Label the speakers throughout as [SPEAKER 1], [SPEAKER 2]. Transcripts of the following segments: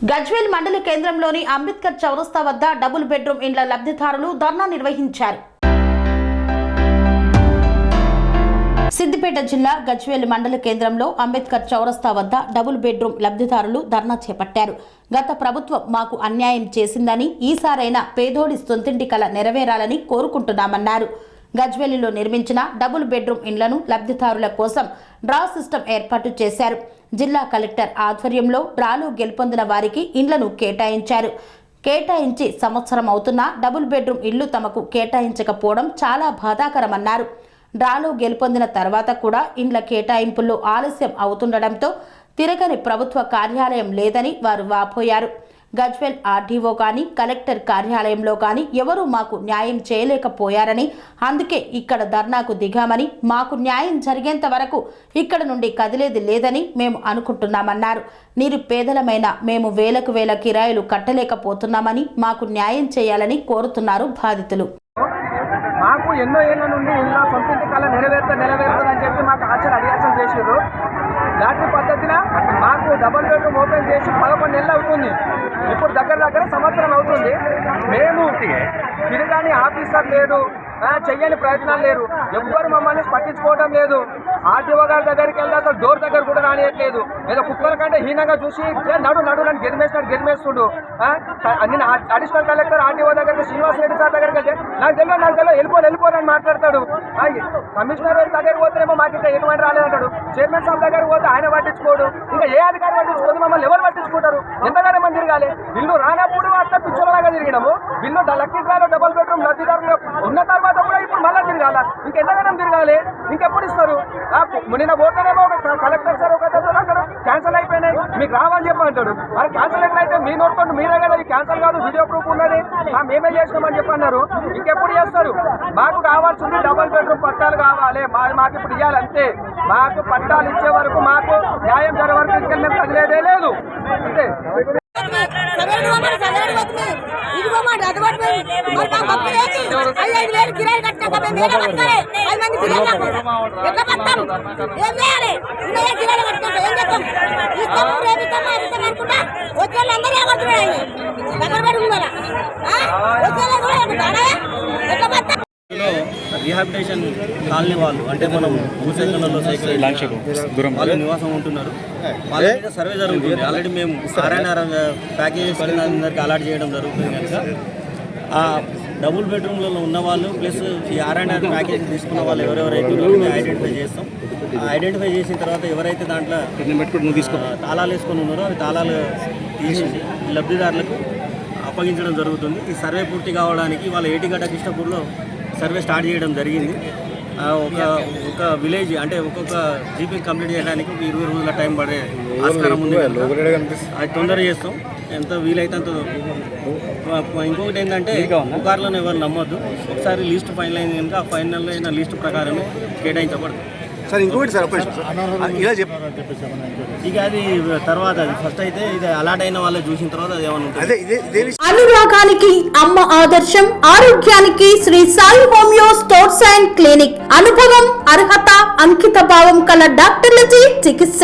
[SPEAKER 1] గజ్వేల్ మండల కేంద్రంలోని అంబేద్కర్ చౌరస్తా వద్ద డబుల్ బెడ్రూమ్ ఇండ్ల లబ్ధిదారులు ధర్నా నిర్వహించారు. సిద్దిపేట జిల్లా గజ్వేల్ మండల కేంద్రంలో అంబేద్కర్ చౌరస్తా వద్ద డబుల్ బెడ్రూమ్ లబ్ధిదారులు ధర్నా చేపట్టారు. గత ప్రభుత్వం మాకు అన్యాయం చేసిందని ఈసారైనా పేదోడి సొంతింటి కల నెరవేరాలని కోరుకుంటున్నామన్నారు. గజ్వేలిలో నిర్మించిన డబుల్ బెడ్రూమ్ ఇండ్లను లబ్ధిదారుల కోసం డ్రా సిస్టమ్ ఏర్పాటు చేశారు. జిల్లా కలెక్టర్ ఆధ్వర్యంలో డ్రాలో గెలుపొందిన వారికి ఇండ్లను కేటాయించి సంవత్సరం అవుతున్నా డబుల్ బెడ్రూమ్ ఇళ్లు తమకు కేటాయించకపోవడం చాలా బాధాకరమన్నారు. డ్రాలో గెలుపొందిన తర్వాత కూడా ఇండ్ల కేటాయింపుల్లో ఆలస్యం అవుతుండటంతో తిరగని ప్రభుత్వ కార్యాలయం లేదని వారు వాపోయారు. గజ్వేల్ ఆర్డీఓ కానీ కలెక్టర్ కార్యాలయంలో కానీ ఎవరూ మాకు న్యాయం చేయలేకపోయారని, అందుకే ఇక్కడ ధర్నాకు దిగామని, మాకు న్యాయం జరిగేంత వరకు ఇక్కడ నుండి కదిలేది లేదని మేము అనుకుంటున్నామన్నారు. నిరుపేదలమైన మేము వేలకు వేల కిరాయిలు కట్టలేకపోతున్నామని, మాకు న్యాయం చేయాలని కోరుతున్నారు బాధితులు.
[SPEAKER 2] మాకు ఎన్నో ఏళ్ల నుండి ఇలా సొంతింటి కళ నెరవేరుతుందని చెప్పి మాకు ఆశలు అడియాసం చేసారు. లాటరీ పద్ధతిన మాకు డబుల్ బెడ్రూమ్ ఓపెన్ చేసి 11 నెలలు అవుతుంది. ఇప్పుడు దగ్గర సంవత్సరం అవుతుంది. మేము తిరగాని ఆఫీసర్ లేడు, చెయ్యని ప్రయత్నాలు లేరు, ఎవ్వరు మమ్మల్ని పట్టించుకోవడం లేదు. ఆర్టీఓ గారి దగ్గరికి వెళ్తే అసలు డోర్ దగ్గర కూడా రానియట్లేదు. ఏదో కుక్కల కంటే హీనంగా చూసి నడు నన్ను గెరిమేస్తుడు. నేను అడిషనల్ కలెక్టర్ ఆర్టీఓ దగ్గరికి శ్రీనివాస్ రెడ్డి సార్ దగ్గరికి వెళ్తే నాకు తెలియదు వెళ్ళిపోరని మాట్లాడతాడు. కమిషనర్ దగ్గరికి పోతేనేమో మాకు ఇంకా ఎటువంటి రాలేదంటాడు. చైర్మన్ సార్ దగ్గరికి పోతే ఆయన పట్టించుకోడు. ఇంకా ఏ అధికారి పట్టించుకోదు, మమ్మల్ని ఎవరు పట్టించుకుంటారు? ఎంతగానో మంది తిరగాలి. బిల్లు రానప్పుడు అట్లా పిచ్చోలాగా తిరిగినాము. బిల్లు లక్కీ డ్రాలో డబుల్ బెడ్రూమ్ లబ్ధిదారులు ఉన్న తర్వాత కూడా ఇప్పుడు మళ్ళీ తిరగాల. ఇంకెంతగానో తిరగాలి, ఇంకెప్పుడు ఇస్తారు? నిన్న పోతేనేమో కలెక్టర్ సార్ ఒక క్యాన్సల్ అయిపోయినాయి, మీకు రావని చెప్పి అంటాడు. మరి క్యాన్సల్ ఎట్లయితే మీ నోట్తో మీరే కదా, ఇది క్యాన్సల్ కాదు, వీడియో ప్రూఫ్ ఉన్నది, మేమే చేసినామని చెప్పి అన్నారు. ఇంకెప్పుడు చేస్తారు? మాకు కావాల్సింది డబుల్ బెడ్రూమ్ పట్టాలు కావాలి. మాకు ఇప్పుడు ఇవ్వాలంతే. మాకు పట్టాలు ఇచ్చే వరకు, మాకు న్యాయం జరిగే వరకు తీసుకెళ్ళి మేము కదిలేదే లేదు అంతే.
[SPEAKER 3] రిహాబిటేషన్ కాలనీ వాళ్ళు అంటే మనం భూసేకరణలో వాళ్ళు నివాసం ఉంటున్నారు. వాళ్ళ మీద సర్వే జరుగుతుంది. ఆల్రెడీ మేము ఆర్ఎన్ఆర్ ప్యాకేజెస్ అందరికీ అలాట్ చేయడం జరుగుతుంది. కనుక ఆ డబుల్ బెడ్రూమ్లలో ఉన్న వాళ్ళు ప్లస్ ఈ ఆర్ఎన్ఆర్ ప్యాకేజ్ తీసుకున్న వాళ్ళు ఎవరెవరైతే ఐడెంటిఫై చేస్తాం. ఐడెంటిఫై చేసిన తర్వాత ఎవరైతే దాంట్లో తాళాలు వేసుకొని ఉన్నారో అవి తాళాలు తీసేసి లబ్ధిదారులకు అప్పగించడం జరుగుతుంది. ఈ సర్వే పూర్తి కావడానికి వాళ్ళ ఏటిగడ్డ కృష్ణపూర్లో సర్వే స్టార్ట్ చేయడం జరిగింది. ఒక విలేజ్ అంటే ఒక్కొక్క జీపీ కంప్లీట్ చేయడానికి 20 రోజుల టైం పడే ఆస్కారం ఉంది. అది తొందర చేస్తాం, ఎంత వీలైతే అంత. ఇంకొకటి ఏంటంటే పుకార్లను ఎవరు నమ్మొద్దు. ఒకసారి లిస్ట్ ఫైనల్ అయింది కనుక ఆ ఫైనల్ అయిన లిస్ట్ ప్రకారమే కేటాయించబడుతుంది.
[SPEAKER 4] సార్ ఇంకొకటి సార్ ఇలా
[SPEAKER 3] ఇక అది తర్వాత ఫస్ట్ అయితే ఇది అలాట్ అయిన వాళ్ళు చూసిన తర్వాత అది ఏమన్నా.
[SPEAKER 1] అనురాగానికి అమ్మ ఆదర్శం, ఆరోగ్యానికి Shri Sai homeo stores and clinic. అనుభవం, అర్హత, అంకిత భావం కల డాక్టర్లచే చికిత్స.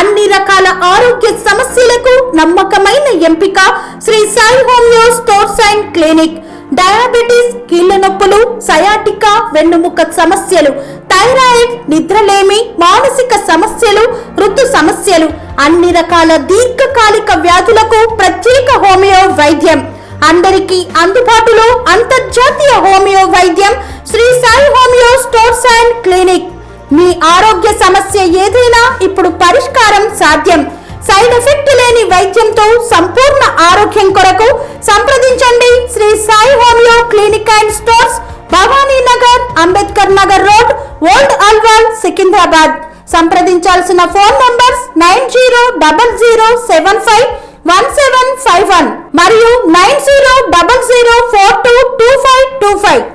[SPEAKER 1] అన్ని రకాల ఆరోగ్య సమస్యలకు నమ్మకమైన ఎంపిక Shri Sai homeo stores and clinic. Diabetes, కీళ్ల నొప్పులు, సయాటికా, వెన్నుముక సమస్యలు, థైరాయిడ్, నిద్రలేమి, మానసిక సమస్యలు, ఋతు సమస్యలు, అన్ని రకాల దీర్ఘకాలిక వ్యాధులకు ప్రత్యేక హోమియో వైద్యం. అందరికీ అందుబాటులో అంతర్జాతీయ హోమియో వైద్యం Shri Sai homeo stores and clinic. మీ ఆరోగ్య సమస్య ఏదైనా ఇప్పుడు పరిష్కారం సాధ్యం. సైడ్ ఎఫెక్ట్ లేని వైద్యంతో సంపూర్ణ ఆరోగ్యం కొరకు సంప్రదించండి Shri Sai homeo clinic and stores, Bhavani Nagar, Ambedkar Nagar road, old Alwal, Secunderabad. సంప్రదించాల్సిన ఫోన్ నంబర్స్ 9000751751 మరియు 9000422525.